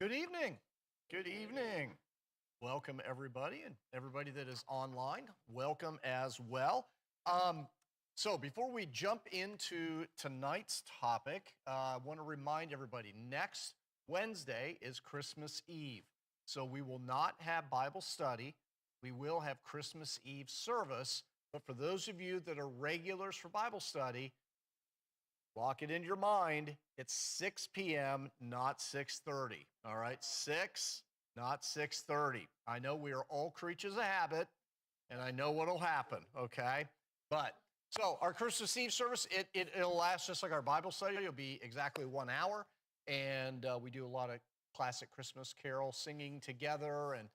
Good evening. Good evening. Welcome, everybody, and everybody that is online. Welcome as well. So, before we jump into tonight's topic, I want to remind everybody next Wednesday is Christmas Eve. So, we will not have Bible study. We will have Christmas Eve service. But for those of you that are regulars for Bible study, lock it into your mind. It's 6 p.m., not 6:30. All right, 6, not 6:30. I know we are all creatures of habit, and I know what'll happen. Okay, but so our Christmas Eve service, it'll last just like our Bible study. It'll be exactly 1 hour, and we do a lot of classic Christmas carol singing together, and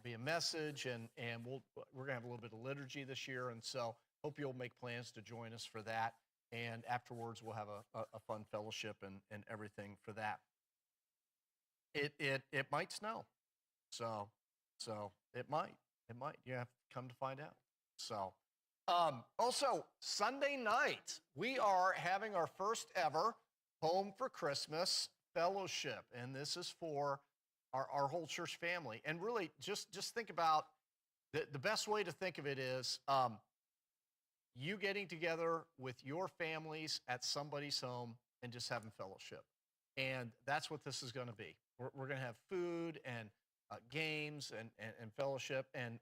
be a message, and we're gonna have a little bit of liturgy this year, and so hope you'll make plans to join us for that. And afterwards, we'll have a fun fellowship and everything for that. It might snow, so it might. You have to come to find out. So, also Sunday night we are having our first ever Home for Christmas fellowship, and this is for our whole church family. And really, just think about the best way to think of it is you getting together with your families at somebody's home and just having fellowship. And that's what this is going to be. We're going to have food and games and fellowship, and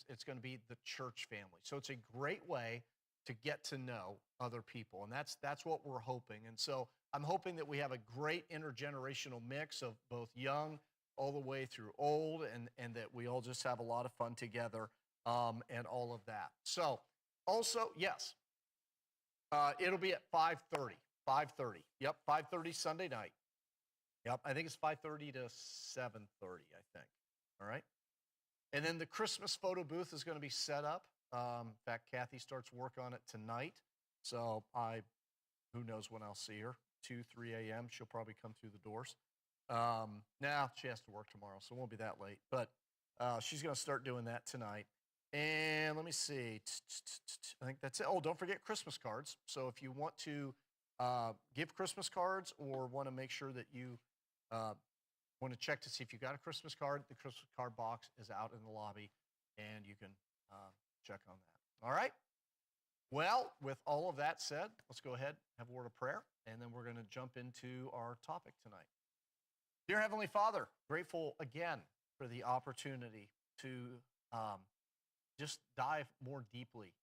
it's going to be the church family. So it's a great way to get to know other people, and that's what we're hoping. And so I'm hoping that we have a great intergenerational mix of both young all the way through old, and that we all just have a lot of fun together, and all of that. So also, yes, it'll be at 5:30. 5:30. Yep, 5:30 Sunday night. Yep, I think it's 5:30 to 7:30, I think. All right. And then the Christmas photo booth is going to be set up. In fact, Kathy starts work on it tonight. So who knows when I'll see her? 2, 3 a.m. She'll probably come through the doors. Now she has to work tomorrow, so it won't be that late. But she's going to start doing that tonight. And let me see. I think that's it. Oh, don't forget Christmas cards. So if you want to give Christmas cards or want to make sure that you want to check to see if you got a Christmas card, the Christmas card box is out in the lobby, and you can check on that. All right. Well, with all of that said, let's go ahead, have a word of prayer, and then we're going to jump into our topic tonight. Dear Heavenly Father, grateful again for the opportunity to just dive more deeply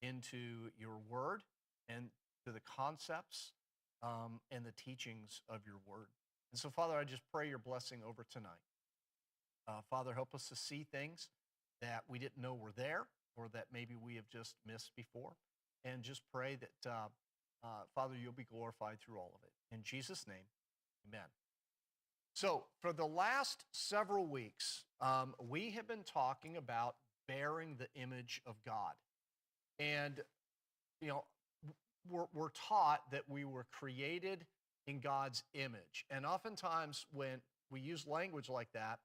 into your word and to the concepts and the teachings of your word. And so, Father, I just pray your blessing over tonight. Father, help us to see things that we didn't know were there or that maybe we have just missed before. And just pray that, Father, you'll be glorified through all of it. In Jesus' name, amen. So, for the last several weeks, we have been talking about bearing the image of God. And, you know, we're taught that we were created in God's image. And oftentimes, when we use language like that,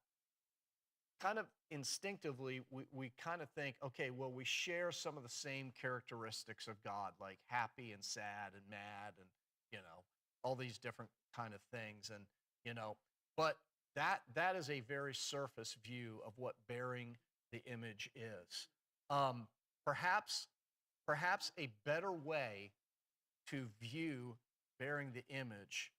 kind of instinctively, we kind of think, okay, well, we share some of the same characteristics of God, like happy and sad and mad and, all these different kind of things. And, you know, but that is a very surface view of what bearing the image is. Um, perhaps perhaps a better way to view bearing the image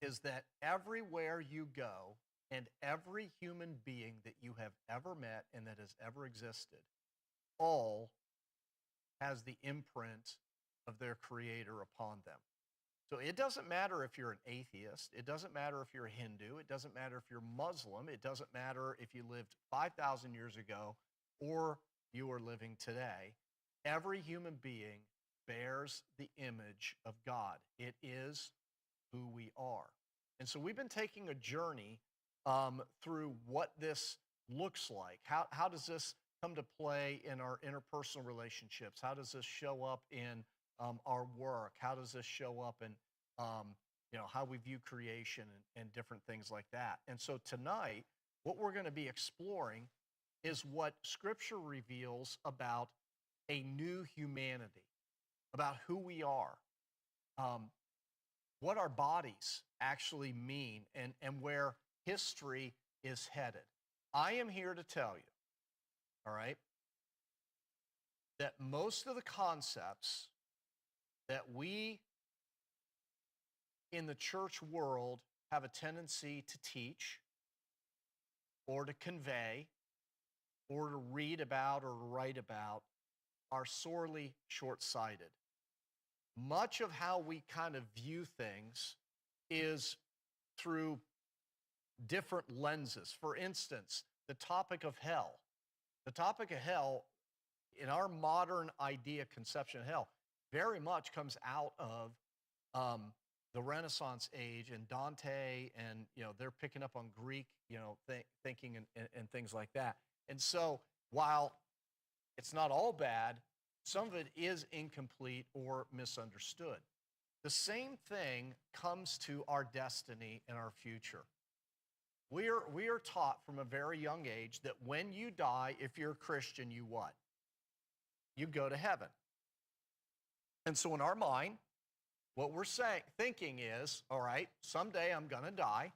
is that everywhere you go and every human being that you have ever met and that has ever existed all has the imprint of their creator upon them. So it doesn't matter if you're an atheist. It doesn't matter if you're a Hindu. It doesn't matter if you're Muslim. It doesn't matter if you lived 5,000 years ago or you are living today. Every human being bears the image of God. It is who we are. And so we've been taking a journey through what this looks like. How does this come to play in our interpersonal relationships? How does this show up in our work? How does this show up in how we view creation and different things like that? And so tonight, what we're going to be exploring is what Scripture reveals about a new humanity, about who we are. Um, what our bodies actually mean and where history is headed. I am here to tell you, all right, that most of the concepts that we in the church world have a tendency to teach or to convey or to read about or write about are sorely short-sighted. Much of how we kind of view things is through different lenses. For instance, the topic of hell. The topic of hell, in our modern idea conception of hell, very much comes out of the Renaissance age and Dante, and they're picking up on Greek, thinking and things like that. And so while it's not all bad, some of it is incomplete or misunderstood. The same thing comes to our destiny and our future. We are taught from a very young age that when you die, if you're a Christian, you what? You go to heaven. And so in our mind, what we're thinking is, all right, someday I'm going to die,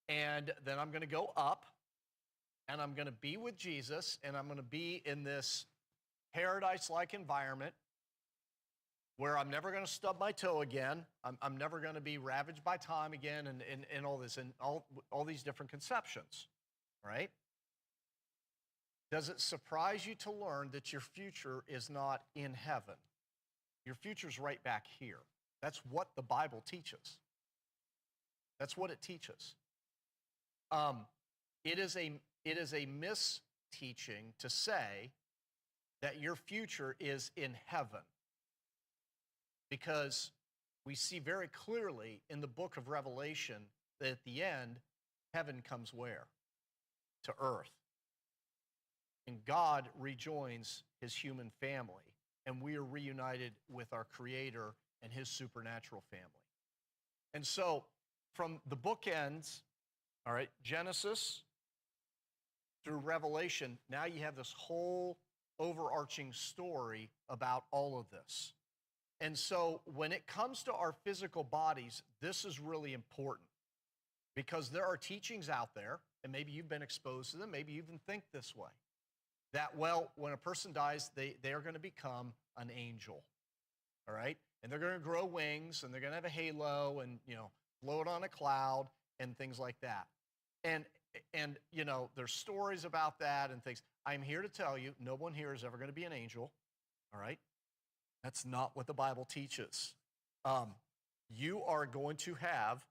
and then I'm going to go up, and I'm going to be with Jesus, and I'm going to be in this paradise-like environment where I'm never going to stub my toe again. I'm never going to be ravaged by time again, and all this, and all these different conceptions, right? Does it surprise you to learn that your future is not in heaven? Your future's right back here. That's what the Bible teaches. That's what it teaches. It is a misteaching to say that your future is in heaven, because we see very clearly in the book of Revelation that at the end, heaven comes where? To earth. And God rejoins his human family, and we are reunited with our Creator and his supernatural family. And so from the bookends, all right, Genesis through Revelation, now you have this whole overarching story about all of this. And so when it comes to our physical bodies, this is really important, because there are teachings out there, and maybe you've been exposed to them, maybe you even think this way, that, well, when a person dies, they are going to become an angel, all right? And they're going to grow wings, and they're going to have a halo, and, float on a cloud, and things like that. And there's stories about that and things. I'm here to tell you, no one here is ever going to be an angel, all right? That's not what the Bible teaches. You are going to have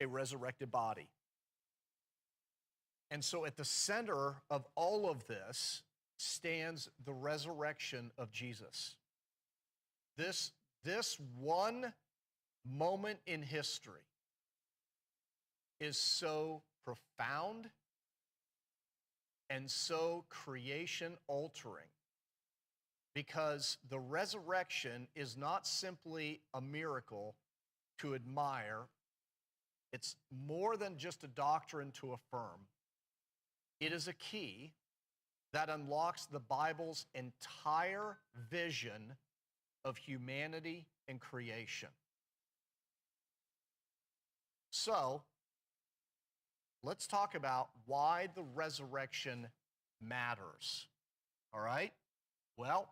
a resurrected body. And so at the center of all of this stands the resurrection of Jesus. This one moment in history is so profound and so creation altering, because the resurrection is not simply a miracle to admire. It's more than just a doctrine to affirm. It is a key that unlocks the Bible's entire vision of humanity and creation. So, let's talk about why the resurrection matters. All right? Well,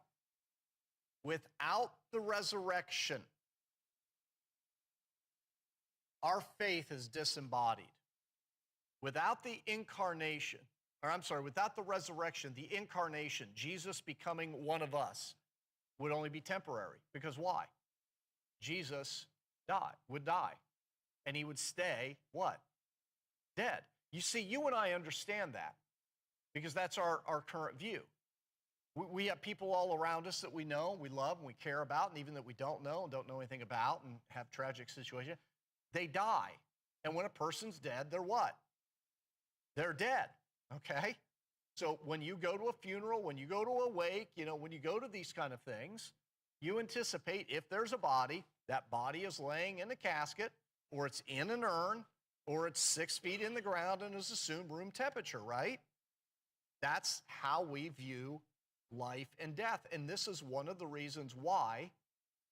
without the resurrection, our faith is disembodied. Without the incarnation, without the resurrection, the incarnation, Jesus becoming one of us, would only be temporary. Because why? Jesus would die. And he would stay, what? Dead. You see, you and I understand that, because that's our current view. We have people all around us that we know, we love, and we care about, and even that we don't know and don't know anything about and have tragic situations. They die. And when a person's dead, they're what? They're dead, okay? So when you go to a funeral, when you go to a wake, when you go to these kind of things, you anticipate if there's a body, that body is laying in a casket, or it's in an urn, or it's 6 feet in the ground and is assumed room temperature, right? That's how we view life and death. And this is one of the reasons why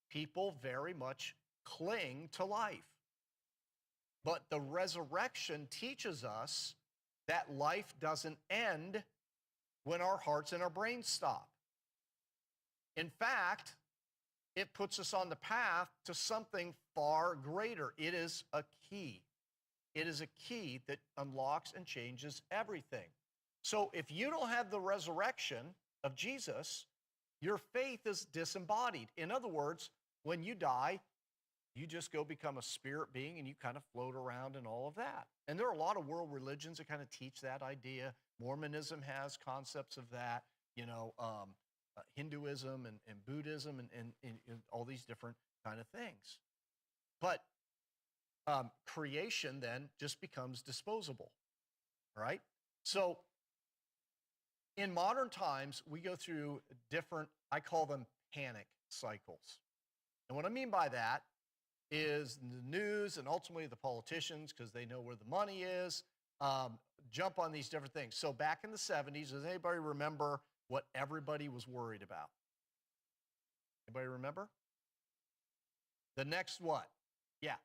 people very much cling to life. But the resurrection teaches us that life doesn't end when our hearts and our brains stop. In fact, it puts us on the path to something far greater. It is a key. It is a key that unlocks and changes everything. So if you don't have the resurrection of Jesus, your faith is disembodied. In other words, when you die, you just go become a spirit being and you kind of float around and all of that. And there are a lot of world religions that kind of teach that idea. Mormonism has concepts of that, Hinduism and Buddhism and all these different kind of things. But creation then just becomes disposable, right? So in modern times, we go through different, I call them panic cycles. And what I mean by that is the news and ultimately the politicians, because they know where the money is, jump on these different things. So back in the 70s, does anybody remember what everybody was worried about? Anybody remember? The next what? Yeah.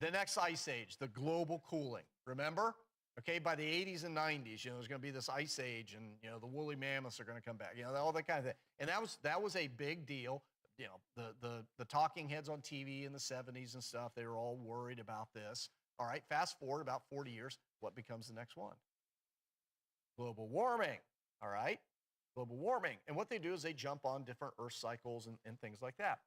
The next ice age, the global cooling. Remember? Okay, by the 80s and 90s, there's going to be this ice age and, the woolly mammoths are going to come back, all that kind of thing. And that was a big deal. The talking heads on TV in the 70s and stuff, they were all worried about this. All right, fast forward about 40 years, what becomes the next one? Global warming, all right? Global warming. And what they do is they jump on different earth cycles and things like that.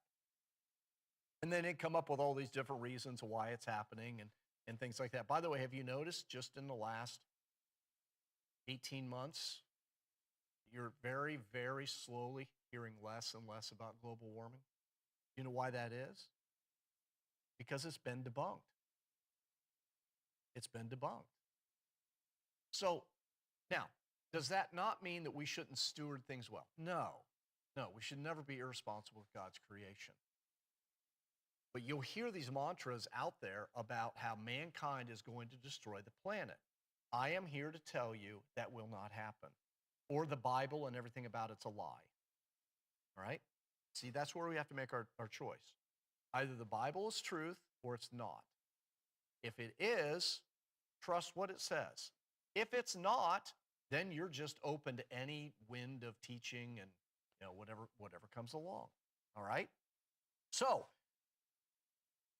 And then they come up with all these different reasons why it's happening and things like that. By the way, have you noticed just in the last 18 months, you're very, very slowly hearing less and less about global warming? You know why that is? Because it's been debunked. It's been debunked. So now, does that not mean that we shouldn't steward things well? No, we should never be irresponsible with God's creation. But you'll hear these mantras out there about how mankind is going to destroy the planet. I am here to tell you that will not happen. Or the Bible and everything about it's a lie. All right? See, that's where we have to make our choice. Either the Bible is truth or it's not. If it is, trust what it says. If it's not, then you're just open to any wind of teaching and whatever comes along. All right? So,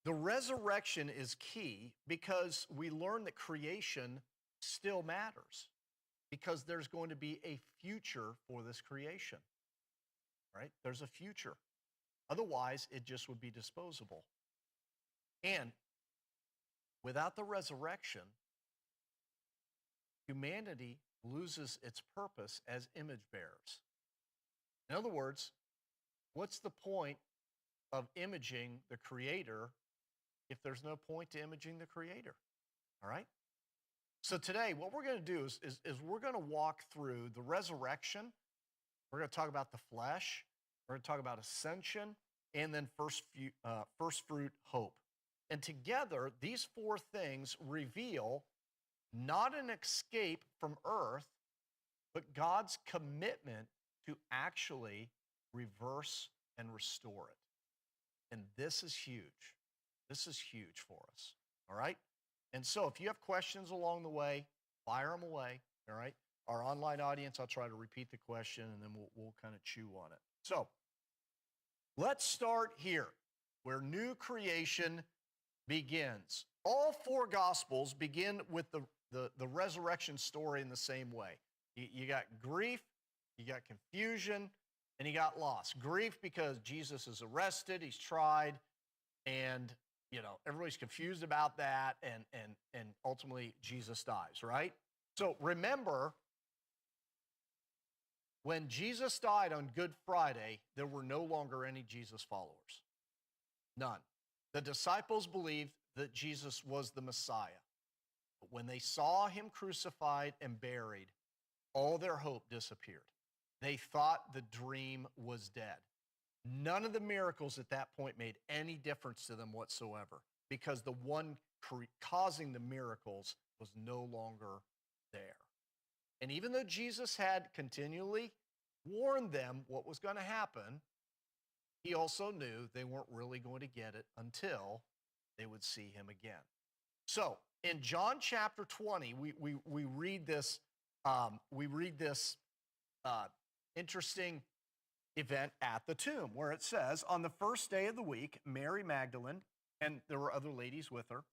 the resurrection is key because we learn that creation still matters because there's going to be a future for this creation, right? There's a future. Otherwise, it just would be disposable. And without the resurrection, humanity loses its purpose as image bearers. In other words, what's the point of imaging the Creator if there's no point to imaging the Creator? All right? So today, what we're going to do is we're going to walk through the resurrection. We're going to talk about the flesh. We're going to talk about ascension, and then first fruit hope. And together, these four things reveal not an escape from earth, but God's commitment to actually reverse and restore it. And this is huge. This is huge for us, all right? And so if you have questions along the way, fire them away, all right? Our online audience, I'll try to repeat the question, and then we'll kind of chew on it. So let's start here, where new creation begins. All four Gospels begin with the resurrection story in the same way. You got grief, you got confusion, and you got loss. Grief because Jesus is arrested, he's tried, and everybody's confused about that, and ultimately Jesus dies, right? So remember, when Jesus died on Good Friday, there were no longer any Jesus followers. None. The disciples believed that Jesus was the Messiah. But when they saw him crucified and buried, all their hope disappeared. They thought the dream was dead. None of the miracles at that point made any difference to them whatsoever because the one causing the miracles was no longer there. And even though Jesus had continually warned them what was going to happen, he also knew they weren't really going to get it until they would see him again. So in John chapter 20, we read this uh, interesting event at the tomb where it says, on the first day of the week, Mary Magdalene, and there were other ladies with her,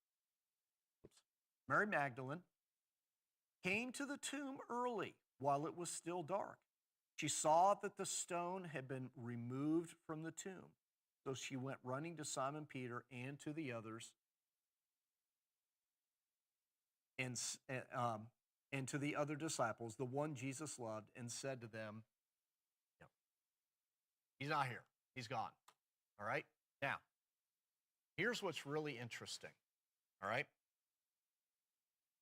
Mary Magdalene came to the tomb early while it was still dark. She saw that the stone had been removed from the tomb. So she went running to Simon Peter and to the others and to the other disciples, the one Jesus loved, and said to them, "No, he's not here. He's gone." All right? Now, here's what's really interesting. All right?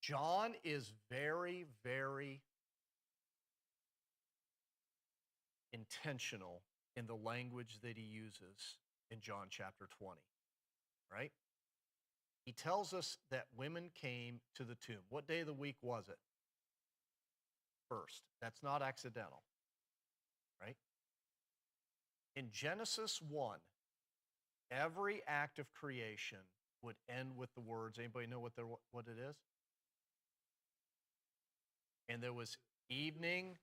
John is very, very intentional in the language that he uses in John chapter 20, right? He tells us that women came to the tomb. What day of the week was it? First. That's not accidental, right? In Genesis 1, every act of creation would end with the words, anybody know what it is? And there was evening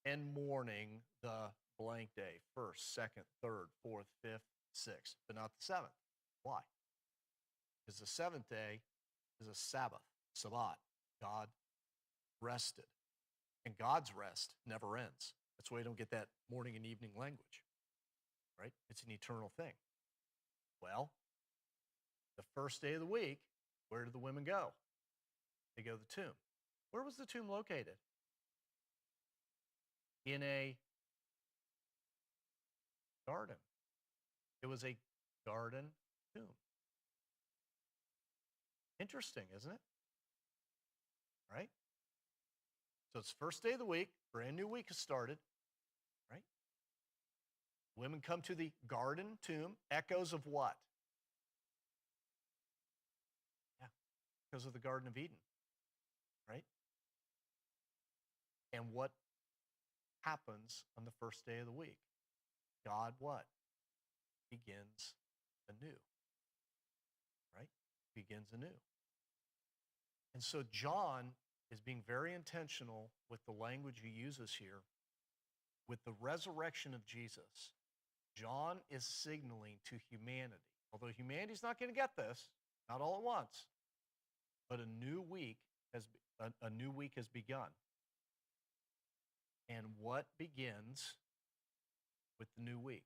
and morning, the blank day, first, second, third, fourth, fifth, sixth, but not the seventh. Why? Because the seventh day is a Sabbath, Sabbat. God rested. And God's rest never ends. That's why you don't get that morning and evening language, right? It's an eternal thing. Well, the first day of the week, where did the women go? They go to the tomb. Where was the tomb located? In a garden. It was a garden tomb. Interesting, isn't it? Right? So it's first day of the week, brand new week has started, right? Women come to the garden tomb, echoes of what? Yeah, because of the Garden of Eden, right? And what happens on the first day of the week? God what? Begins anew, right? Begins anew. And so John is being very intentional with the language he uses here. With the resurrection of Jesus, John is signaling to humanity, although humanity's not going to get this, not all at once, but a new week has begun. And what begins with the new week?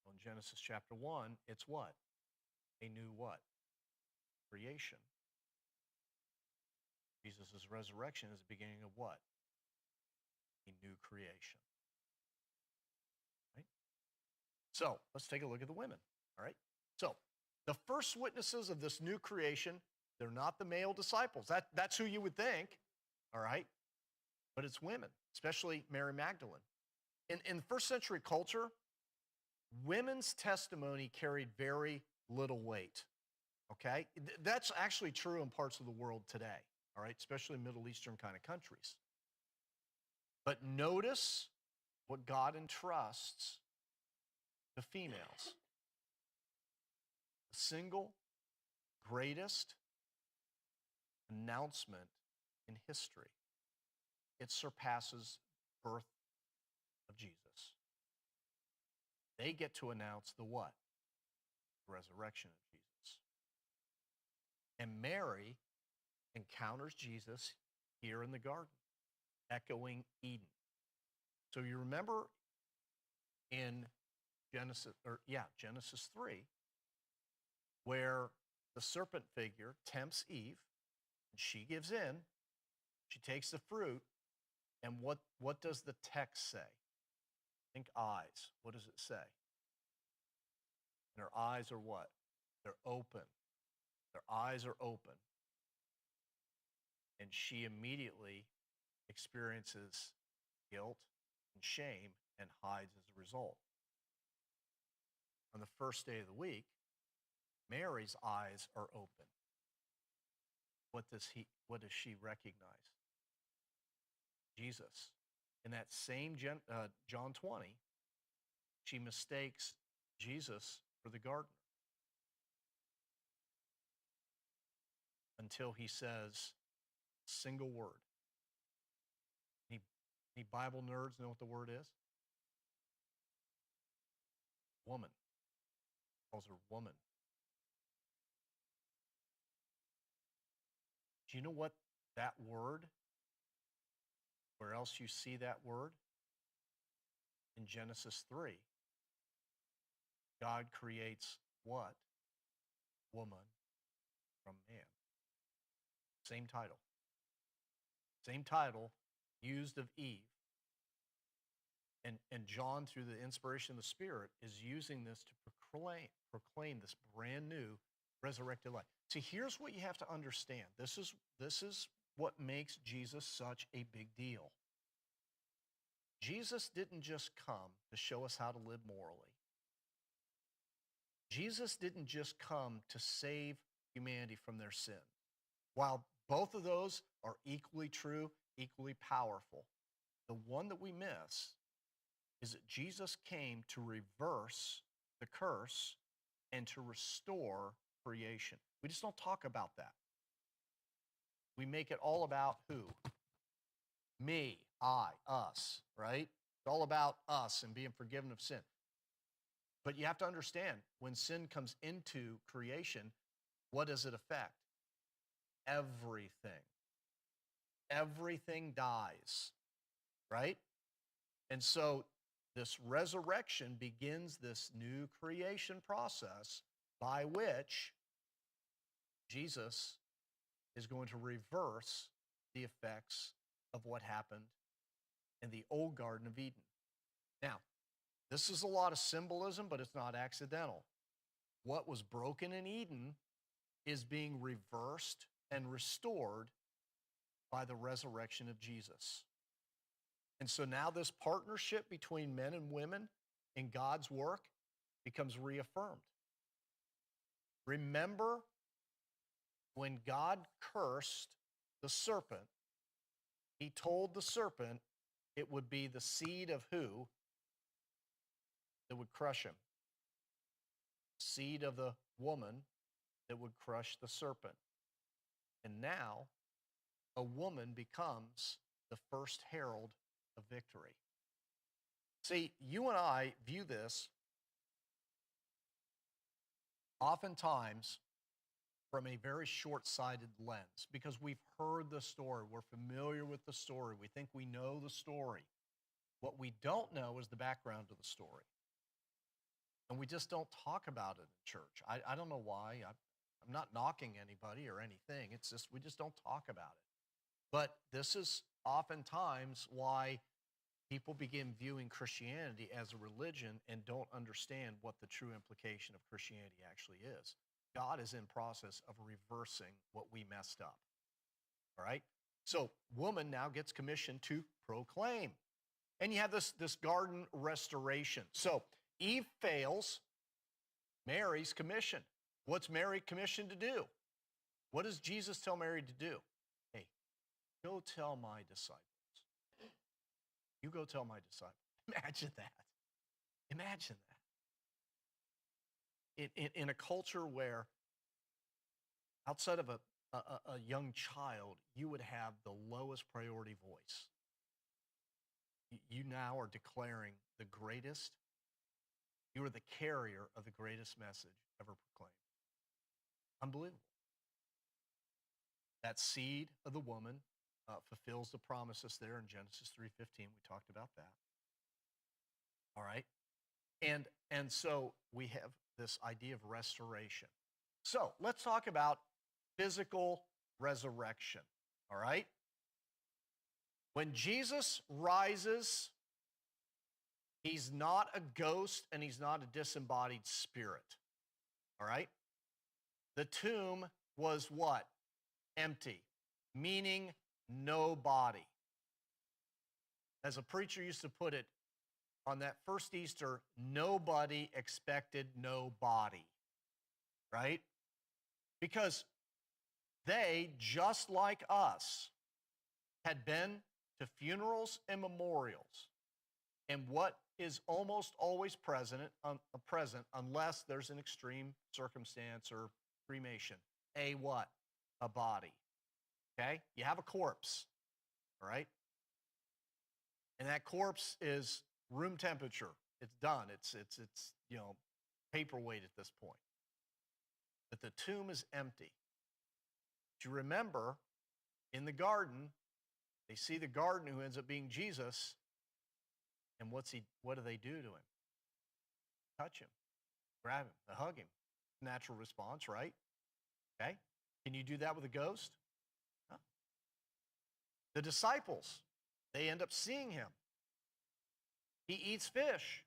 Well, in Genesis chapter 1, it's what? A new what? Creation. Jesus' resurrection is the beginning of what? A new creation. Right? So let's take a look at the women. All right. So the first witnesses of this new creation, they're not the male disciples. That's who you would think. All right. But it's women, especially Mary Magdalene. In first century culture, women's testimony carried very little weight. Okay. That's actually true in parts of the world today. All right. Especially Middle Eastern kind of countries. But notice what God entrusts to females. The single greatest announcement in history. It surpasses birth of Jesus. They get to announce the what? The resurrection of Jesus. And Mary encounters Jesus here in the garden, echoing Eden. So you remember in Genesis 3, where the serpent figure tempts Eve, and she gives in, she takes the fruit, and what does the text say? Think eyes. What does it say? And her eyes are what? They're open. Their eyes are open. And she immediately experiences guilt and shame and hides as a result. On the first day of the week, Mary's eyes are open. What does she recognize? Jesus. In that same John 20, she mistakes Jesus for the gardener until he says a single word. Any Bible nerds know what the word is? Woman. Calls her woman. Do you know what that word, where else you see that word? In Genesis 3. God creates what? Woman from man. Same title. Same title used of Eve. And John, through the inspiration of the Spirit, is using this to proclaim this brand new resurrected life. See, here's what you have to understand. This is what makes Jesus such a big deal. Jesus didn't just come to show us how to live morally. Jesus didn't just come to save humanity from their sin. While both of those are equally true, equally powerful, the one that we miss is that Jesus came to reverse the curse and to restore creation. We just don't talk about that. We make it all about who? Me, I, us, right? It's all about us and being forgiven of sin. But you have to understand, when sin comes into creation, what does it affect? Everything. Everything dies, right? And so this resurrection begins this new creation process by which Jesus is going to reverse the effects of what happened in the old Garden of Eden. Now, this is a lot of symbolism, but it's not accidental. What was broken in Eden is being reversed and restored by the resurrection of Jesus. And so now this partnership between men and women in God's work becomes reaffirmed. Remember when God cursed the serpent, he told the serpent it would be the seed of who that would crush him? Seed of the woman that would crush the serpent. And now a woman becomes the first herald of victory. See, you and I view this oftentimes from a very short-sighted lens because we've heard the story. We're familiar with the story. We think we know the story. What we don't know is the background of the story. And we just don't talk about it in church. I don't know why. I'm not knocking anybody or anything. It's just, we just don't talk about it. But this is oftentimes why people begin viewing Christianity as a religion and don't understand what the true implication of Christianity actually is. God is in process of reversing what we messed up. All right? So woman now gets commissioned to proclaim. And you have this garden restoration. So Eve fails, Mary's commissioned. What's Mary commissioned to do? What does Jesus tell Mary to do? Hey, go tell my disciples. You go tell my disciples. Imagine that. Imagine that. In a culture where outside of a young child, you would have the lowest priority voice. You now are declaring the greatest. You are the carrier of the greatest message ever proclaimed. Unbelievable. That seed of the woman fulfills the promises there in Genesis 3:15. We talked about that. All right. And so we have this idea of restoration. So let's talk about physical resurrection. All right. When Jesus rises, he's not a ghost and he's not a disembodied spirit. All right. The tomb was what? Empty, meaning no body. As a preacher used to put it, on that first Easter, nobody expected no body, right? Because they, just like us, had been to funerals and memorials And what is almost always present unless there's an extreme circumstance or cremation? A what? A body. Okay? You have a corpse, all right? And that corpse is room temperature. It's done. It's paperweight at this point. But the tomb is empty. But you remember in the garden, they see the gardener who ends up being Jesus. And what do they do to him? Touch him, grab him, they hug him. Natural response, right? Okay? Can you do that with a ghost? No. The disciples, they end up seeing him. He eats fish.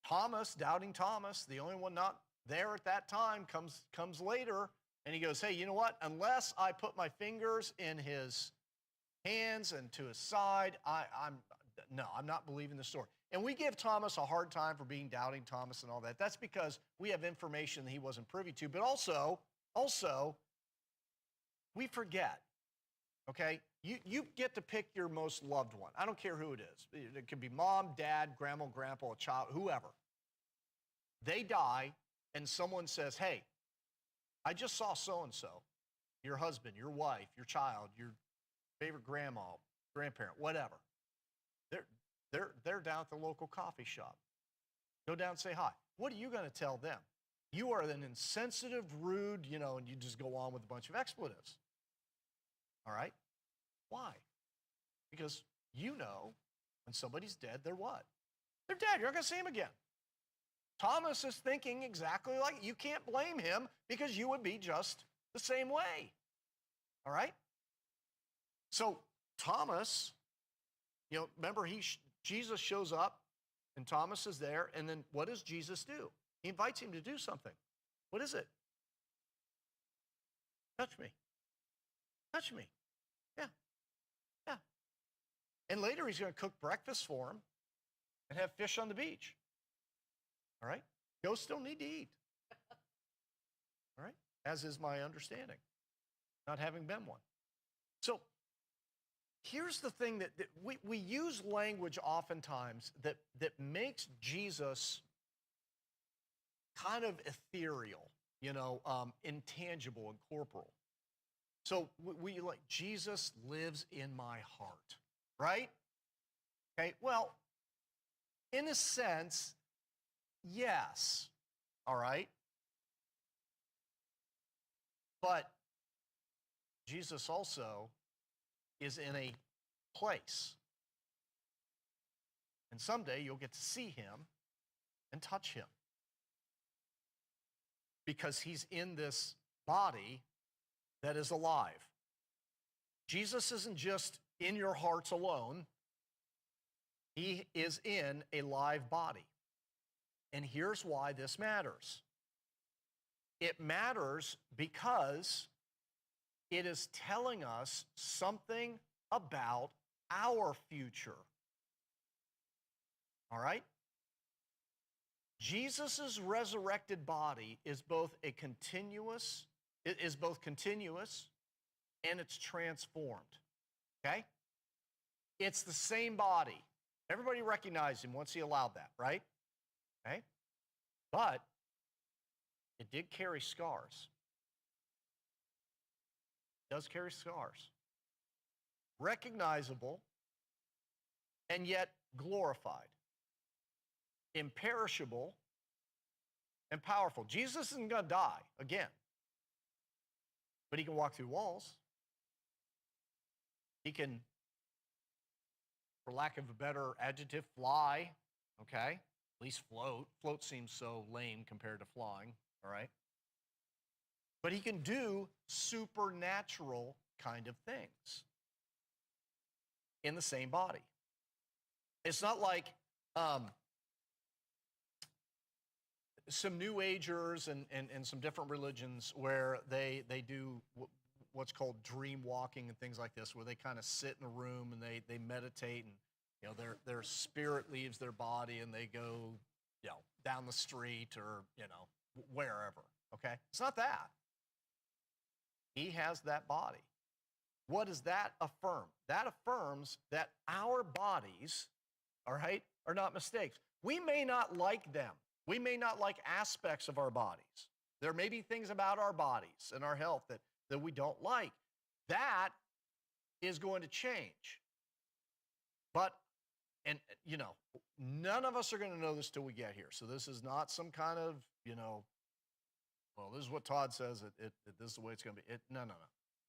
Thomas, doubting Thomas, the only one not there at that time, comes later, and he goes, hey, you know what? Unless I put my fingers in his hands and to his side, I'm not believing the story. And we give Thomas a hard time for being doubting Thomas and all that. That's because we have information that he wasn't privy to. But also, we forget, okay? You get to pick your most loved one. I don't care who it is. It could be mom, dad, grandma, grandpa, a child, whoever. They die, and someone says, hey, I just saw so-and-so, your husband, your wife, your child, your favorite grandma, grandparent, whatever. They're down at the local coffee shop. Go down and say hi. What are you going to tell them? You are an insensitive, rude, and you just go on with a bunch of expletives. All right? Why? Because when somebody's dead, they're what? They're dead. You're not going to see them again. Thomas is thinking exactly like you. Can't blame him because you would be just the same way. All right? So Thomas, remember Jesus shows up and Thomas is there, and then what does Jesus do? He invites him to do something. What is it? Touch me. Touch me. Yeah. Yeah. And later he's going to cook breakfast for him and have fish on the beach. All right? Ghosts don't need to eat. All right? As is my understanding, not having been one. So here's the thing that we use language oftentimes that makes Jesus kind of ethereal, intangible and corporal. So we like, Jesus lives in my heart, right? Okay, well, in a sense, yes, all right? But Jesus also is in a place. And someday you'll get to see him and touch him. Because he's in this body that is alive. Jesus isn't just in your hearts alone. He is in a live body. And here's why this matters. It matters because it is telling us something about our future. All right? Jesus' resurrected body is both continuous and it's transformed. Okay? It's the same body. Everybody recognized him once he allowed that, right? Okay? But it did carry scars. It does carry scars. Recognizable and yet glorified. Imperishable and powerful. Jesus isn't going to die again. But he can walk through walls. He can, for lack of a better adjective, fly, okay? At least float. Float seems so lame compared to flying, all right? But he can do supernatural kind of things in the same body. It's not like some New Agers and some different religions where they do what's called dream walking and things like this, where they kind of sit in a room and they meditate, and their spirit leaves their body and they go down the street or wherever. Okay, it's not that. He has that body. What does that affirm? That affirms that our bodies all right, are not mistakes. We may not like them. We may not like aspects of our bodies. There may be things about our bodies and our health that we don't like. That is going to change. But, and none of us are going to know this till we get here. So this is not some kind of, well, this is what Todd says. This is the way it's going to be. No.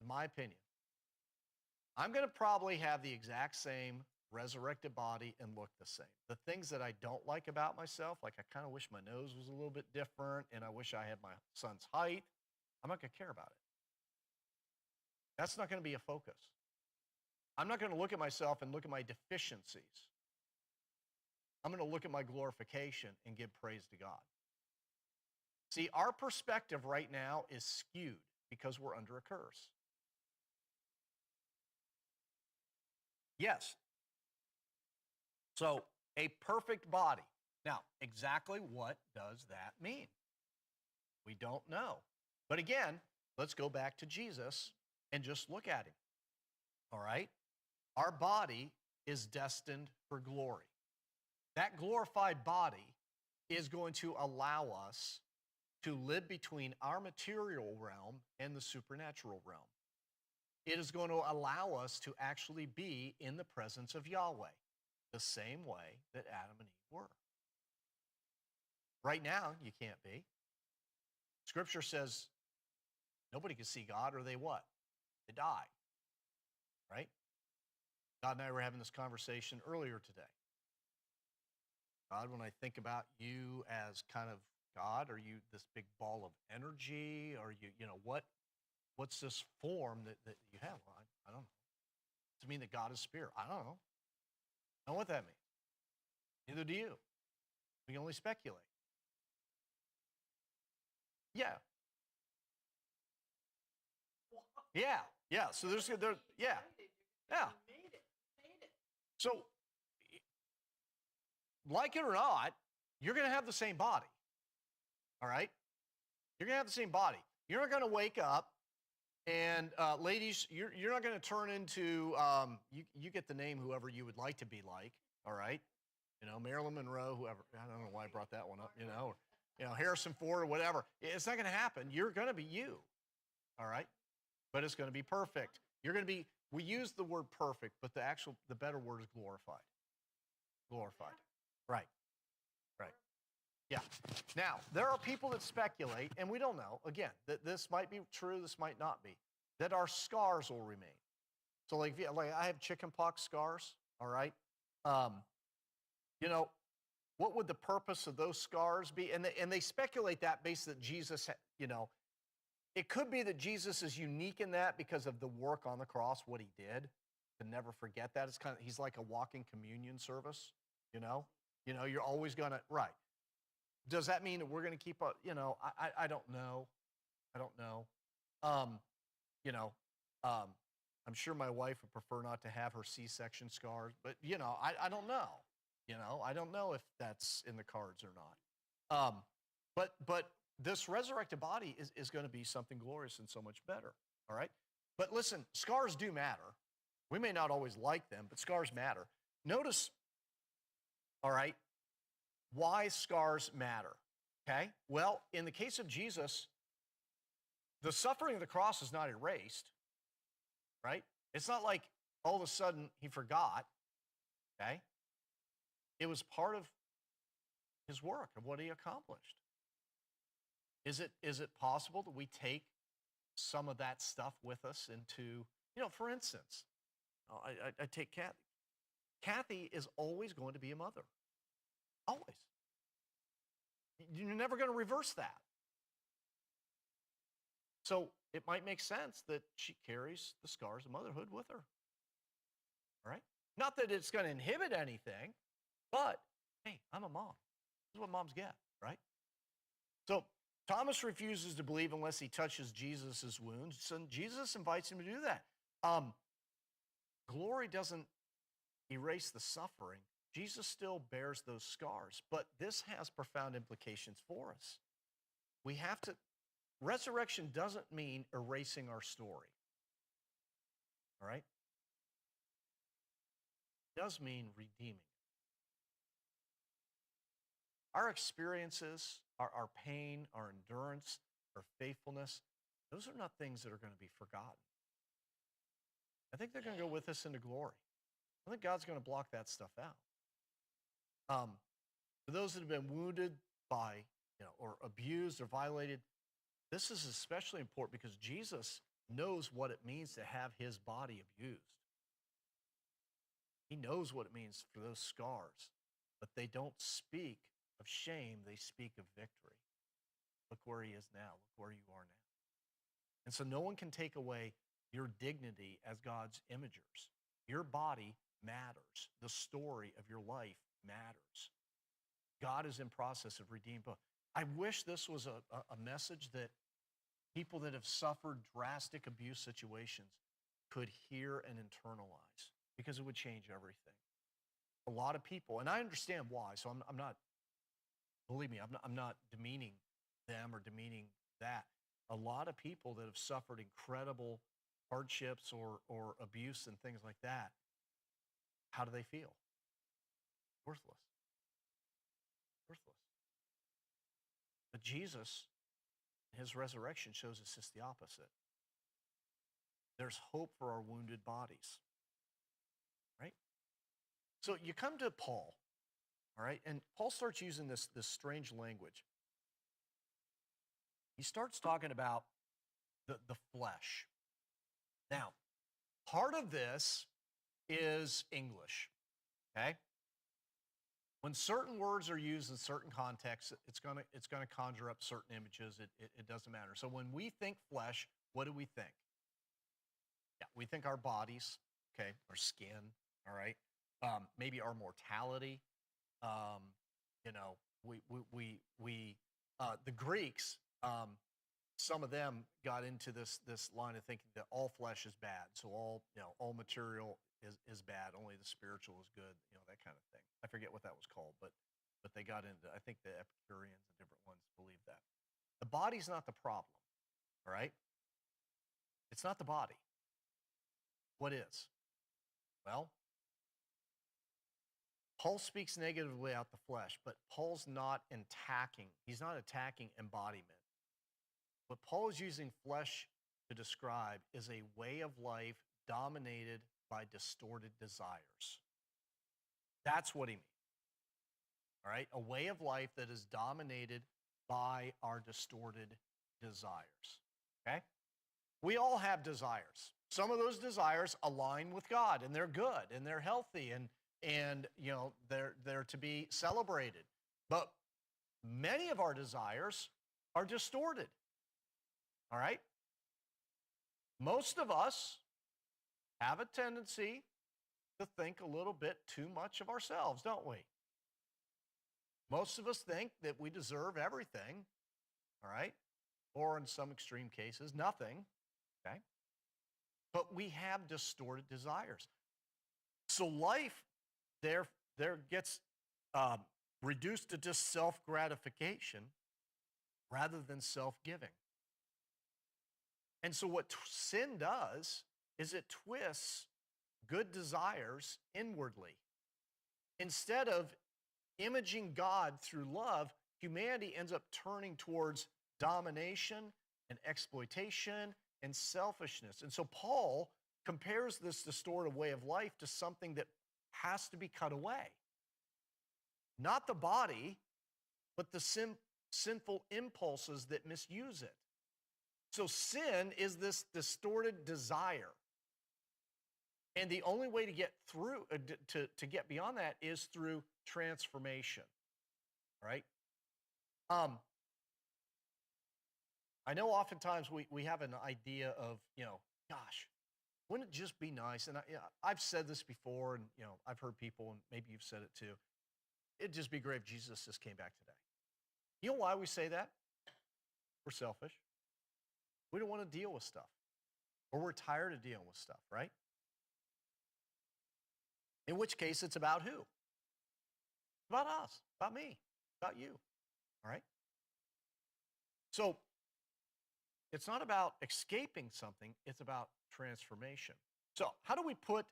In my opinion, I'm going to probably have the exact same resurrected body and look the same. The things that I don't like about myself, like I kind of wish my nose was a little bit different and I wish I had my son's height, I'm not going to care about it. That's not going to be a focus. I'm not going to look at myself and look at my deficiencies. I'm going to look at my glorification and give praise to God. See, our perspective right now is skewed because we're under a curse. Yes. So, a perfect body. Now, exactly what does that mean? We don't know. But again, let's go back to Jesus and just look at him. All right? Our body is destined for glory. That glorified body is going to allow us to live between our material realm and the supernatural realm. It is going to allow us to actually be in the presence of Yahweh, the same way that Adam and Eve were. Right now, you can't be. Scripture says nobody can see God, or they what? They die, right? God and I were having this conversation earlier today. God, when I think about you as kind of God, are you this big ball of energy? Are you, what's this form that you have? Well, I don't know. Does it mean that God is spirit? I don't know. I don't know what that means. Neither do you. We can only speculate. Yeah. Yeah. So yeah. So, like it or not, you're going to have the same body. All right? You're going to have the same body. You're not going to wake up and, ladies, you're not going to turn into, you get the name whoever you would like to be like, all right? Marilyn Monroe, whoever. I don't know why I brought that one up, or, Harrison Ford or whatever. It's not going to happen. You're going to be you, all right? But it's going to be perfect. You're going to be, we use the word perfect, but the better word is glorified. Glorified. Right. Yeah. Now, there are people that speculate, and we don't know, again, that this might be true, this might not be, that our scars will remain. So, like I have chickenpox scars, all right? What would the purpose of those scars be? And they speculate that based that Jesus, it could be that Jesus is unique in that because of the work on the cross, what he did, to never forget that. He's like a walking communion service, you're always going to, right. Does that mean that we're going to keep I don't know. I don't know. I'm sure my wife would prefer not to have her C-section scars, but I don't know. I don't know if that's in the cards or not. But this resurrected body is going to be something glorious and so much better. All right. But listen, scars do matter. We may not always like them, but scars matter. Notice, all right, why scars matter. Okay? Well, in the case of Jesus, the suffering of the cross is not erased, right? It's not like all of a sudden he forgot, okay? It was part of his work, of what he accomplished. Is it possible that we take some of that stuff with us into, for instance, I take Kathy. Kathy is always going to be a mother. Always. You're never going to reverse that. So it might make sense that she carries the scars of motherhood with her. All right? Not that it's going to inhibit anything, but hey, I'm a mom. This is what moms get, right? So Thomas refuses to believe unless he touches Jesus' wounds. So Jesus invites him to do that. Glory doesn't erase the suffering. Jesus still bears those scars, but this has profound implications for us. Resurrection doesn't mean erasing our story. All right? It does mean redeeming. our experiences, our pain, our endurance, our faithfulness, those are not things that are going to be forgotten. I think they're going to go with us into glory. I think God's going to block that stuff out. For those that have been wounded by, or abused or violated, this is especially important because Jesus knows what it means to have his body abused. He knows what it means for those scars, but they don't speak of shame, they speak of victory. Look where he is now, look where you are now. And so no one can take away your dignity as God's imagers. Your body matters. The story of your life matters. God is in process of redeeming both. I wish this was a message that people that have suffered drastic abuse situations could hear and internalize, because it would change everything. A lot of people, and I understand why, so I'm not, believe me, I'm not demeaning them or demeaning that. A lot of people that have suffered incredible hardships or abuse and things like that, how do they feel? Worthless. Worthless. But Jesus, his resurrection shows us just the opposite. There's hope for our wounded bodies, right? So you come to Paul, all right, and Paul starts using this strange language. He starts talking about the flesh. Now, part of this is English, okay? When certain words are used in certain contexts, it's gonna conjure up certain images. It doesn't matter. So when we think flesh, what do we think? Yeah, we think our bodies, okay, our skin, all right, maybe our mortality. You know, the Greeks, some of them got into this line of thinking that all flesh is bad. So all material is bad. Only the spiritual is good. That kind of thing. I forget what that was called, but they got into. I think the Epicureans and different ones believe that. The body's not the problem. All right. It's not the body. What is? Well, Paul speaks negatively out the flesh, but Paul's not attacking. He's not attacking embodiment. What Paul is using flesh to describe is a way of life dominated by distorted desires. That's what he means. All right? A way of life that is dominated by our distorted desires. Okay? We all have desires. Some of those desires align with God, and they're good, and they're healthy, and they're to be celebrated. But many of our desires are distorted. All right? Most of us have a tendency to think a little bit too much of ourselves, don't we? Most of us think that we deserve everything, all right? Or in some extreme cases, nothing, okay? But we have distorted desires. So life there gets reduced to just self-gratification rather than self-giving. And so what sin does is it twists good desires inwardly. Instead of imaging God through love, humanity ends up turning towards domination and exploitation and selfishness. And so Paul compares this distorted way of life to something that has to be cut away. Not the body, but the sinful impulses that misuse it. So sin is this distorted desire. And the only way to get through, to get beyond that is through transformation, right? I know oftentimes we have an idea of, gosh, wouldn't it just be nice? And I've said this before, and I've heard people, and maybe you've said it too. It'd just be great if Jesus just came back today. You know why we say that? We're selfish. We don't want to deal with stuff, or we're tired of dealing with stuff, right? In which case, it's about who? It's about us, about me, about you, all right? So it's not about escaping something, it's about transformation. So how do we put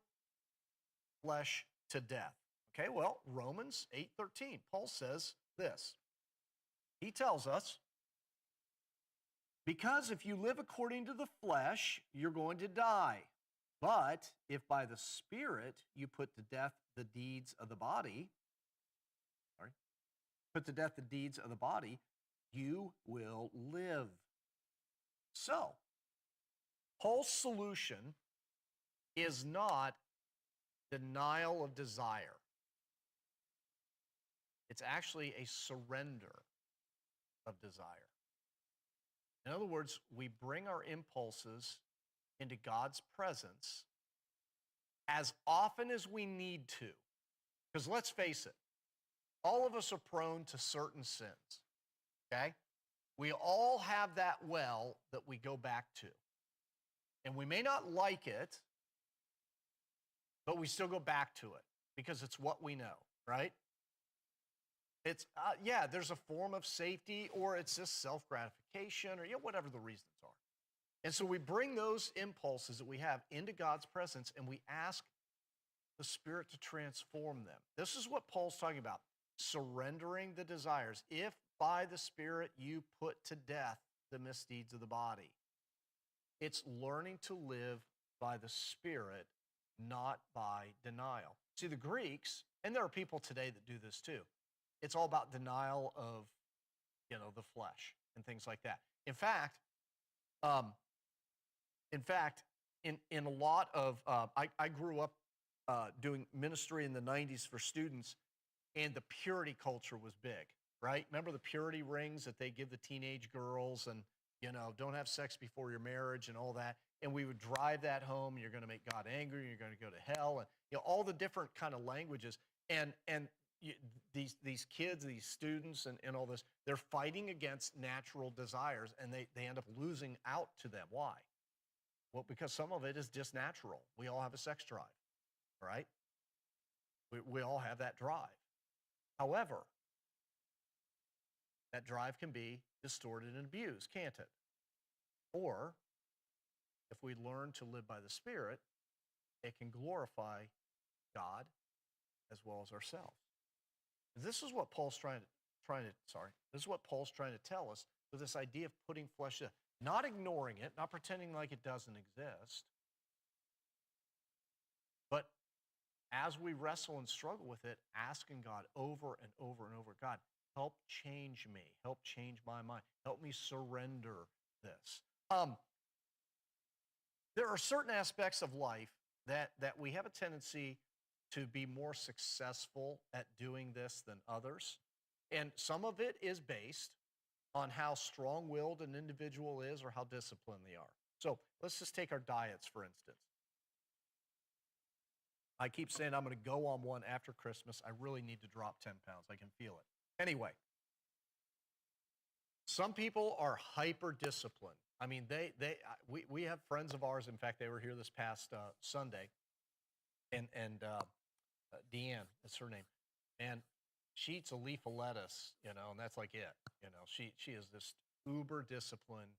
flesh to death? Okay, well, Romans 8:13, Paul says, this. He tells us, because if you live according to the flesh, you're going to die. But if by the Spirit you put to death the deeds of the body, you will live. So, Paul's solution is not denial of desire. It's actually a surrender of desire. In other words, we bring our impulses into God's presence as often as we need to. Because let's face it, all of us are prone to certain sins, okay? We all have that well that we go back to. And we may not like it, but we still go back to it because it's what we know, right? It's, there's a form of safety, or it's just self-gratification, or whatever the reasons are. And so we bring those impulses that we have into God's presence, and we ask the Spirit to transform them. This is what Paul's talking about, surrendering the desires. If by the Spirit you put to death the misdeeds of the body. It's learning to live by the Spirit, not by denial. See, the Greeks, and there are people today that do this too, it's all about denial of, the flesh and things like that. In fact, in a lot of, I grew up doing ministry in the 90s for students, and the purity culture was big, right? Remember the purity rings that they give the teenage girls, and, don't have sex before your marriage and all that. And we would drive that home. You're going to make God angry. You're going to go to hell. And, all the different kind of languages. And these kids, these students, and all this, they're fighting against natural desires, and they end up losing out to them. Why? Well, because some of it is just natural. We all have a sex drive, right? We all have that drive. However, that drive can be distorted and abused, can't it? Or, if we learn to live by the Spirit, it can glorify God as well as ourselves. This is what Paul's trying to tell us with this idea of putting flesh to death. Not ignoring it, not pretending like it doesn't exist, but as we wrestle and struggle with it, asking God over and over and over, God, help change me, help change my mind, help me surrender this. There are certain aspects of life that we have a tendency to be more successful at doing this than others. And some of it is based on how strong-willed an individual is or how disciplined they are. So let's just take our diets, for instance. I keep saying I'm going to go on one after Christmas. I really need to drop 10 pounds. I can feel it. Anyway, some people are hyper-disciplined. I mean, we have friends of ours. In fact, they were here this past Sunday, and Deanne, that's her name, and she eats a leaf of lettuce, and that's like it. She is this uber disciplined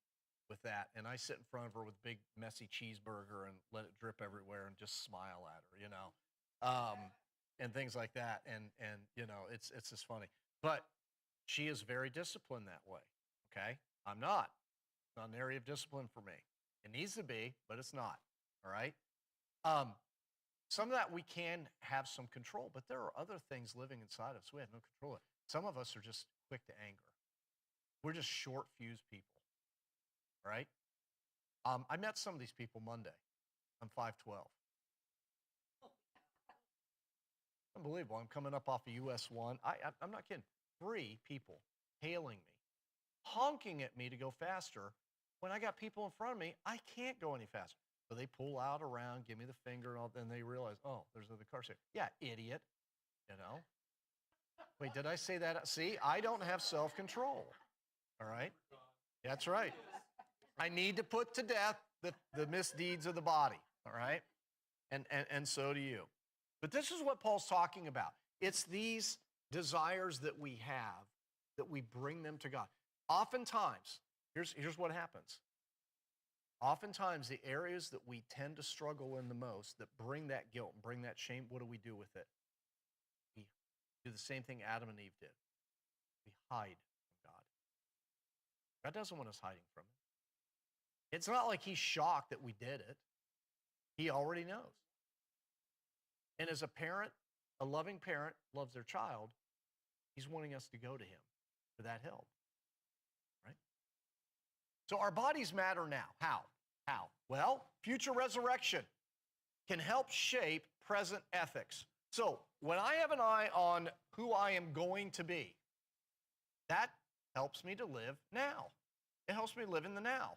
with that, and I sit in front of her with a big messy cheeseburger and let it drip everywhere and just smile at her, and things like that, and it's just funny. But she is very disciplined that way. Okay, I'm not. It's not an area of discipline for me. It needs to be, but it's not. All right. Some of that we can have some control, but there are other things living inside us we have no control of. Some of us are just quick to anger. We're just short fuse people, right? I met some of these people Monday. I'm 5'12". Unbelievable. I'm coming up off of US 1. I'm not kidding. 3 people hailing me, honking at me to go faster. When I got people in front of me, I can't go any faster. So they pull out around, give me the finger, and all, then they realize, oh, there's other cars here. Yeah, idiot, Wait, did I say that? See, I don't have self-control, all right? That's right. I need to put to death the misdeeds of the body, all right? And so do you. But this is what Paul's talking about. It's these desires that we have, that we bring them to God. Oftentimes, here's what happens. Oftentimes, the areas that we tend to struggle in the most, that bring that guilt and bring that shame, what do we do with it? We do the same thing Adam and Eve did. hide from God. God doesn't want us hiding from him. It's not like he's shocked that we did it. He already knows. And as a parent, a loving parent loves their child, he's wanting us to go to him for that help. Right? So our bodies matter now. How? How? Well, future resurrection can help shape present ethics. So when I have an eye on who I am going to be, that helps me to live now. It helps me live in the now.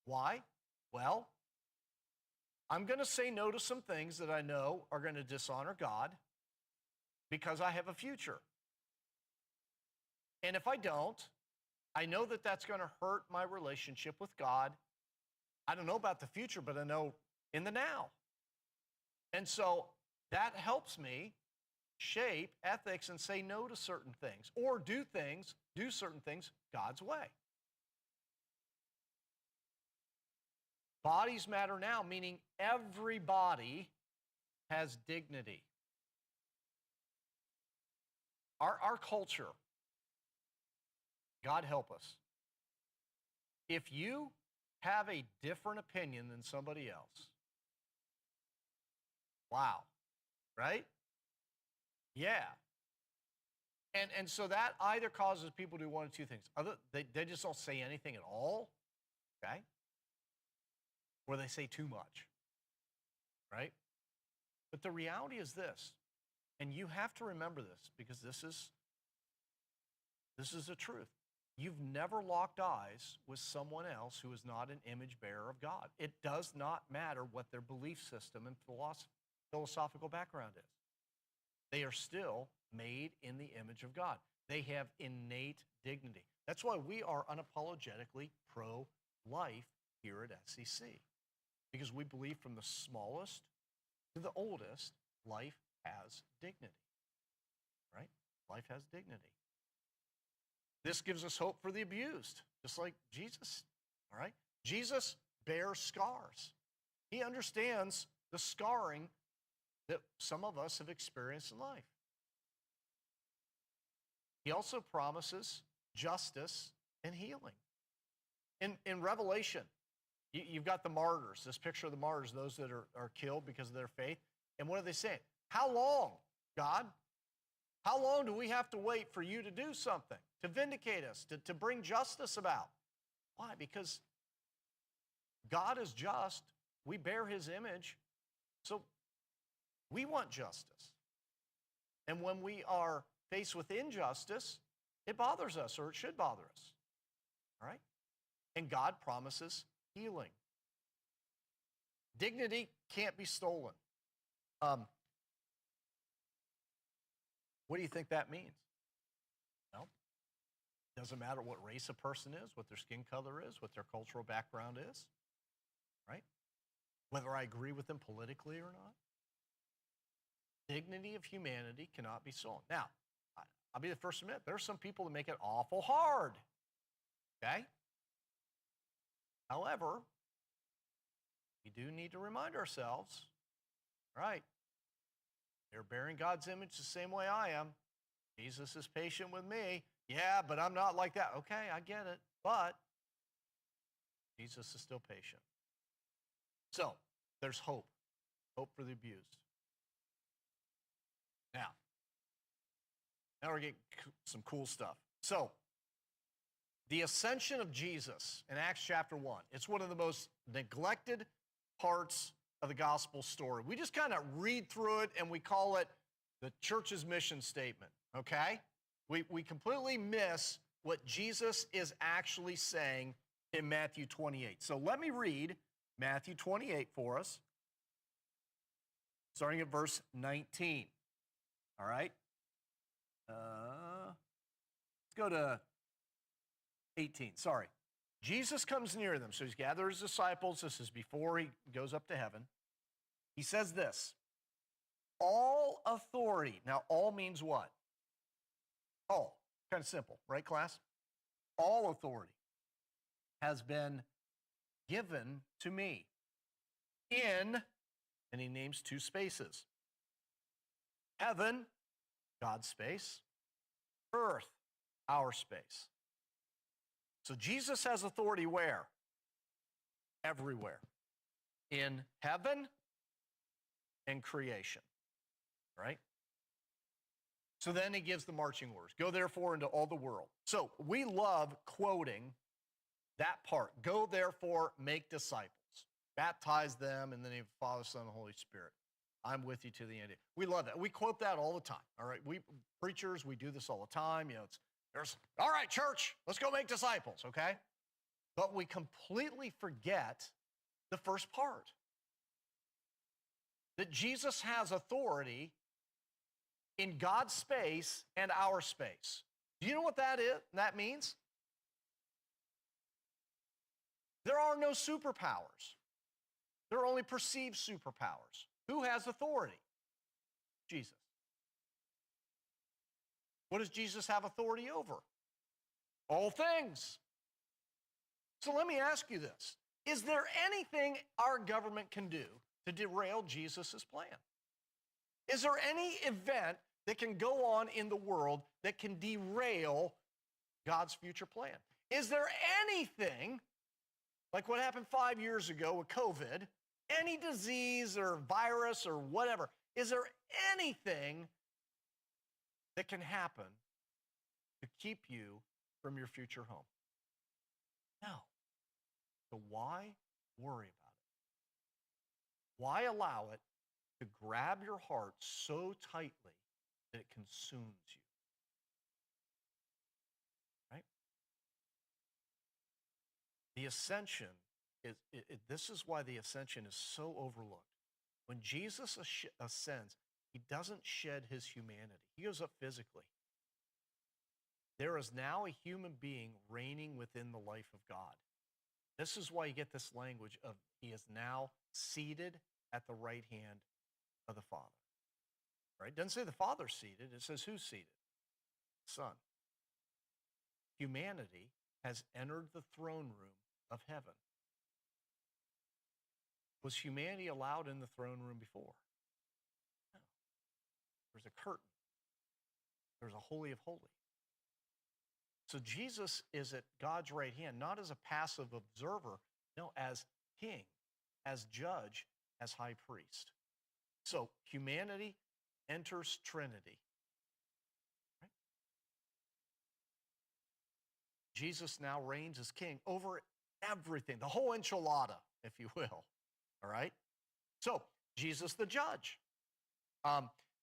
Why? Well, I'm going to say no to some things that I know are going to dishonor God because I have a future. And if I don't, I know that that's going to hurt my relationship with God. I don't know about the future, but I know in the now. And so that helps me shape ethics and say no to certain things or do certain things God's way. Bodies matter now, meaning everybody has dignity. Our culture, God help us. If you have a different opinion than somebody else, wow, right? Yeah. And so that either causes people to do one of two things. They just don't say anything at all, okay? Or they say too much, right? But the reality is this, and you have to remember this because this is the truth. You've never locked eyes with someone else who is not an image bearer of God. It does not matter what their belief system and philosophical background is. They are still made in the image of God. They have innate dignity. That's why we are unapologetically pro-life here at SCC. Because we believe from the smallest to the oldest, life has dignity, right? Life has dignity. This gives us hope for the abused, just like Jesus, all right? Jesus bears scars. He understands the scarring that some of us have experienced in life. He also promises justice and healing. In Revelation, you've got the martyrs, this picture of the martyrs, those that are killed because of their faith. And what are they saying? How long, God? How long do we have to wait for you to do something, to vindicate us, to bring justice about? Why? Because God is just. We bear his image. So we want justice. And when we are faced with injustice, it bothers us, or it should bother us. All right? And God promises healing. Dignity can't be stolen. What do you think that means? Well, it doesn't matter what race a person is, what their skin color is, what their cultural background is, right? Whether I agree with them politically or not. Dignity of humanity cannot be stolen. Now, I'll be the first to admit, there are some people that make it awful hard, okay? However, we do need to remind ourselves, right? They're bearing God's image the same way I am. Jesus is patient with me. Yeah, but I'm not like that. Okay, I get it. But Jesus is still patient. So, there's hope. Hope for the abused. Now we're getting some cool stuff. So, the ascension of Jesus in Acts chapter 1, it's one of the most neglected parts of the gospel story. We just kind of read through it and we call it the church's mission statement, okay? We completely miss what Jesus is actually saying in Matthew 28. So let me read Matthew 28 for us, starting at verse 19. All right? Let's go to 18. Sorry. Jesus comes near them. So he's gathered his disciples. This is before he goes up to heaven. He says this, all authority. Now, all means what? All. Kind of simple, right, class? All authority has been given to me in, and he names two spaces. Heaven, God's space. Earth, our space. So Jesus has authority where? Everywhere. In heaven and creation, right? So then he gives the marching orders. Go therefore into all the world. So we love quoting that part. Go therefore, make disciples. Baptize them in the name of the Father, Son, and Holy Spirit. I'm with you to the end. We love that. We quote that all the time. All right. We preachers, we do this all the time. You know, there's all right, church, let's go make disciples, okay? But we completely forget the first part. That Jesus has authority in God's space and our space. Do you know what that is? That means? There are no superpowers. There are only perceived superpowers. Who has authority? Jesus. What does Jesus have authority over? All things. So let me ask you this. Is there anything our government can do to derail Jesus' plan? Is there any event that can go on in the world that can derail God's future plan? Is there anything, like what happened 5 years ago with COVID, any disease or virus or whatever, is there anything that can happen to keep you from your future home? No. So why worry about it? Why allow it to grab your heart so tightly that it consumes you? Right? The ascension this is why the ascension is so overlooked. When Jesus ascends, he doesn't shed his humanity. He goes up physically. There is now a human being reigning within the life of God. This is why you get this language of he is now seated at the right hand of the Father. Right? It doesn't say the Father's seated. It says who's seated? The Son. Humanity has entered the throne room of heaven. Was humanity allowed in the throne room before? No. There's a curtain. There's a holy of holies. So Jesus is at God's right hand, not as a passive observer, no, as king, as judge, as high priest. So humanity enters Trinity. Right? Jesus now reigns as king over everything, the whole enchilada, if you will. All right? So, Jesus the judge.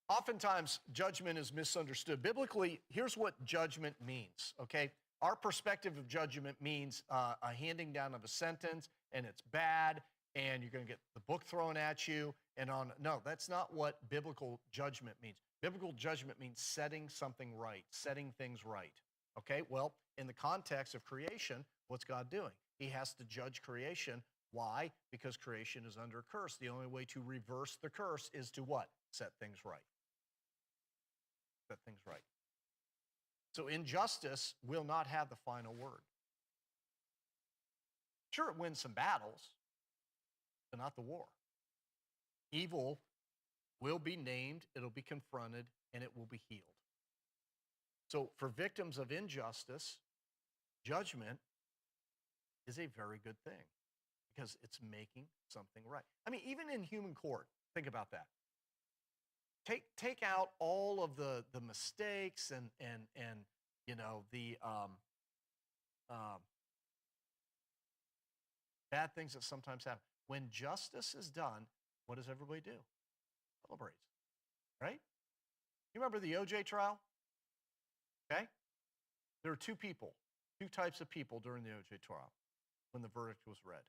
Oftentimes, judgment is misunderstood. Biblically, here's what judgment means, okay? Our perspective of judgment means a handing down of a sentence, and it's bad, and you're going to get the book thrown at you, and on. No, that's not what biblical judgment means. Biblical judgment means setting something right, setting things right, okay? Well, in the context of creation, what's God doing? He has to judge creation. Why? Because creation is under a curse. The only way to reverse the curse is to what? Set things right. Set things right. So injustice will not have the final word. Sure, it wins some battles, but not the war. Evil will be named, it'll be confronted, and it will be healed. So for victims of injustice, judgment is a very good thing, because it's making something right. I mean, even in human court, think about that. Take out all of the mistakes and you know the bad things that sometimes happen. When justice is done, what does everybody do? Celebrates, right? You remember the OJ trial? Okay, there were two types of people during the OJ trial when the verdict was read.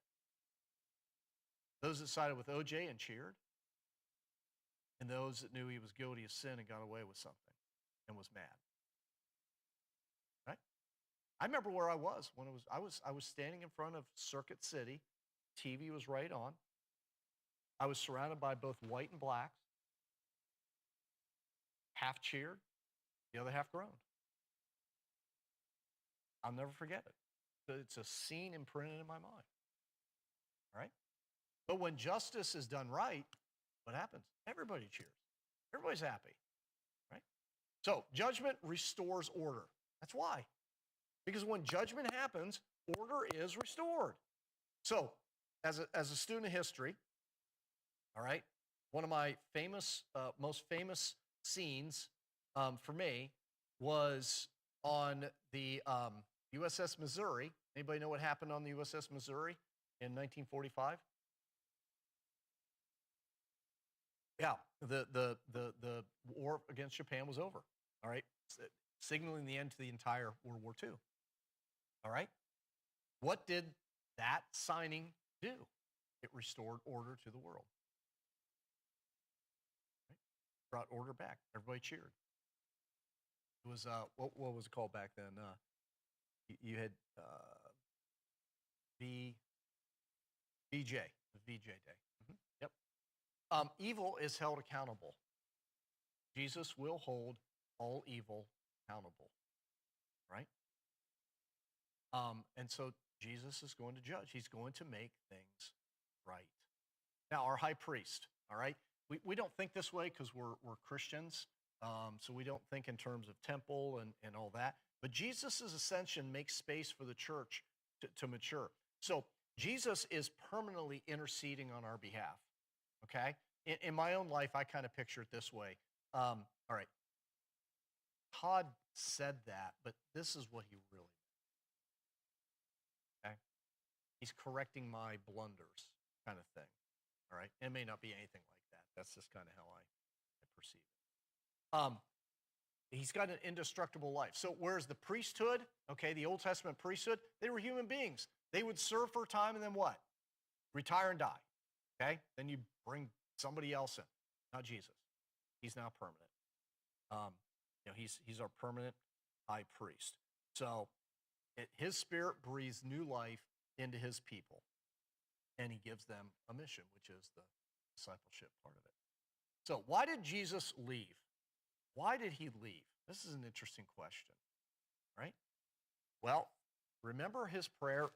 Those that sided with OJ and cheered, and those that knew he was guilty of sin and got away with something and was mad. Right? I remember where I was when I was standing in front of Circuit City. TV was right on. I was surrounded by both white and blacks. Half cheered, the other half groaned. I'll never forget it. It's a scene imprinted in my mind. All right? But when justice is done right, what happens? Everybody cheers. Everybody's happy, right? So judgment restores order. That's why. Because when judgment happens, order is restored. So, as a student of history, all right, one of my most famous scenes for me was on the USS Missouri. Anybody know what happened on the USS Missouri in 1945? Yeah, the war against Japan was over. All right, signaling the end to the entire World War II. All right, what did that signing do? It restored order to the world. Right? Brought order back. Everybody cheered. It was what was it called back then? You had V VJ, the VJ Day. Yep. Evil is held accountable. Jesus will hold all evil accountable, right? And so Jesus is going to judge. He's going to make things right. Now, our high priest, all right? We don't think this way because we're Christians, so we don't think in terms of temple and all that. But Jesus' ascension makes space for the church to mature. So Jesus is permanently interceding on our behalf, okay? In my own life, I kind of picture it this way. All right, Todd said that, but this is what he really meant, okay? He's correcting my blunders kind of thing, all right? It may not be anything like that. That's just kind of how I perceive it. He's got an indestructible life. So whereas the priesthood, okay, the Old Testament priesthood, they were human beings. They would serve for a time and then what? Retire and die, okay? Then you bring somebody else in, not Jesus. He's now permanent. He's our permanent high priest. So his spirit breathes new life into his people, and he gives them a mission, which is the discipleship part of it. So why did Jesus leave? Why did he leave? This is an interesting question, right? Well, remember his prayer,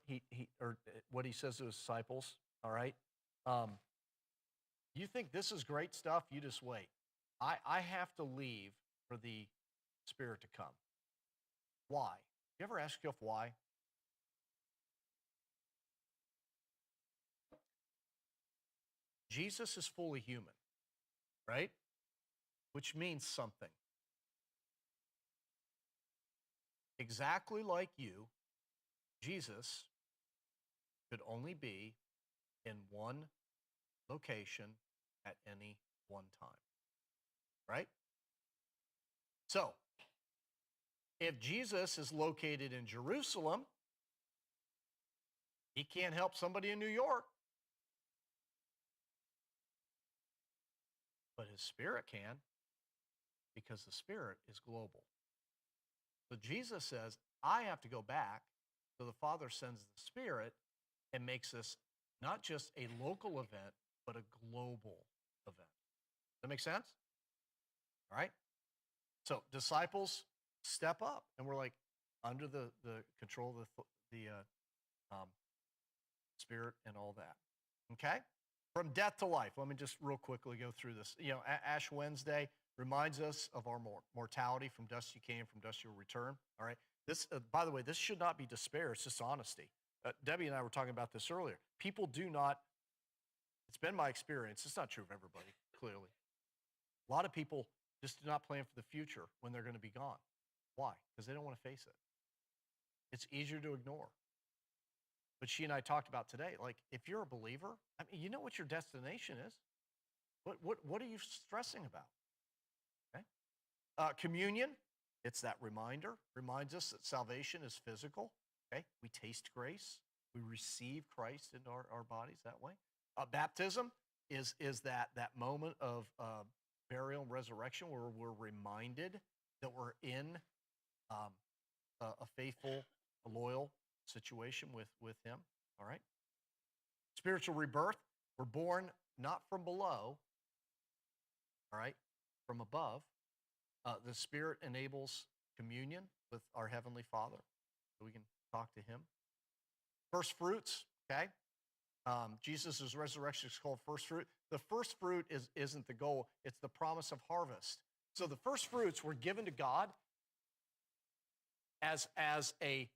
or what he says to his disciples, all right? You think this is great stuff? You just wait. I have to leave for the Spirit to come. Why? You ever ask yourself why? Jesus is fully human, right? Which means something. Exactly like you, Jesus could only be in one location at any one time, right? So, if Jesus is located in Jerusalem, he can't help somebody in New York, but his Spirit can, because the Spirit is global. So Jesus says, I have to go back. So the Father sends the Spirit and makes this not just a local event, but a global event. That make sense? All right. So disciples step up, and we're like under the control of the Spirit and all that. Okay. From death to life. Let me just real quickly go through this. Ash Wednesday reminds us of our mortality. From dust you came, from dust you will return. All right. This, by the way, this should not be despair. It's just honesty. Debbie and I were talking about this earlier. People do not. It's been my experience. It's not true of everybody, clearly. A lot of people just do not plan for the future when they're going to be gone. Why? Because they don't want to face it. It's easier to ignore. But she and I talked about today, like, if you're a believer, I mean, you know what your destination is. What are you stressing about? Okay. Communion, it's that reminder, reminds us that salvation is physical. Okay. We taste grace. We receive Christ into our bodies that way. Baptism is that moment of burial and resurrection where we're reminded that we're in a faithful, a loyal situation with him. All right. Spiritual rebirth. We're born not from below, all right, from above. The Spirit enables communion with our Heavenly Father, so we can talk to him. First fruits, okay? Jesus' resurrection is called first fruit. The first fruit isn't the goal. It's the promise of harvest. So the first fruits were given to God as a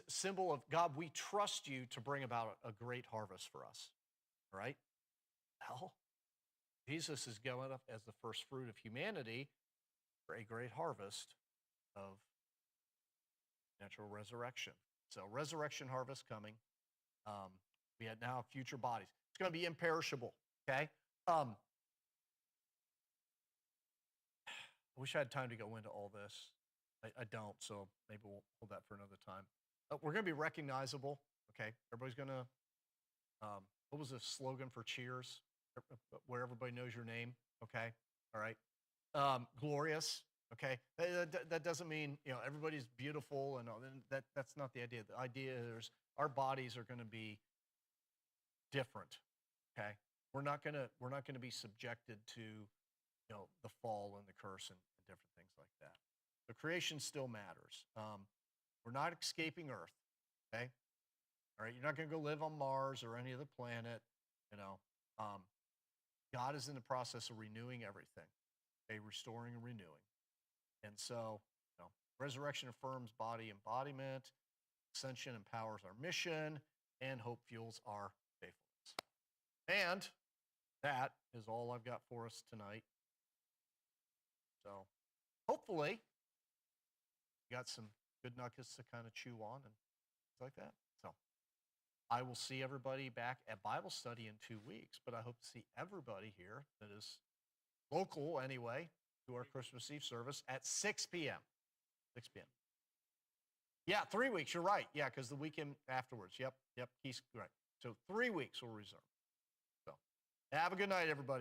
symbol of God, we trust you to bring about a great harvest for us. All right? Well, Jesus is going up as the first fruit of humanity for a great harvest of natural resurrection. So, resurrection harvest coming. We had now future bodies. It's going to be imperishable. Okay. I wish I had time to go into all this. I don't, so maybe we'll hold that for another time. We're going to be recognizable. Okay. Everybody's going to. What was the slogan for Cheers? Where everybody knows your name. Okay. All right. Glorious. Okay. That doesn't mean everybody's beautiful and all. That's not the idea. The idea is our bodies are going to be different. Okay. We're not gonna be subjected to the fall and the curse and different things like that. The creation still matters. We're not escaping Earth. Okay. All right. You're not gonna go live on Mars or any other planet. God is in the process of renewing everything. Okay, restoring and renewing. And so, resurrection affirms body embodiment, ascension empowers our mission, and hope fuels our faithfulness. And that is all I've got for us tonight. So hopefully you got some good nuggets to kind of chew on and things like that. So I will see everybody back at Bible study in 2 weeks, but I hope to see everybody here that is local anyway to our Christmas Eve service at 6 p.m. 6 p.m. Yeah, 3 weeks. You're right. Yeah, because the weekend afterwards. Yep. He's right. So 3 weeks we'll reserve. So have a good night, everybody.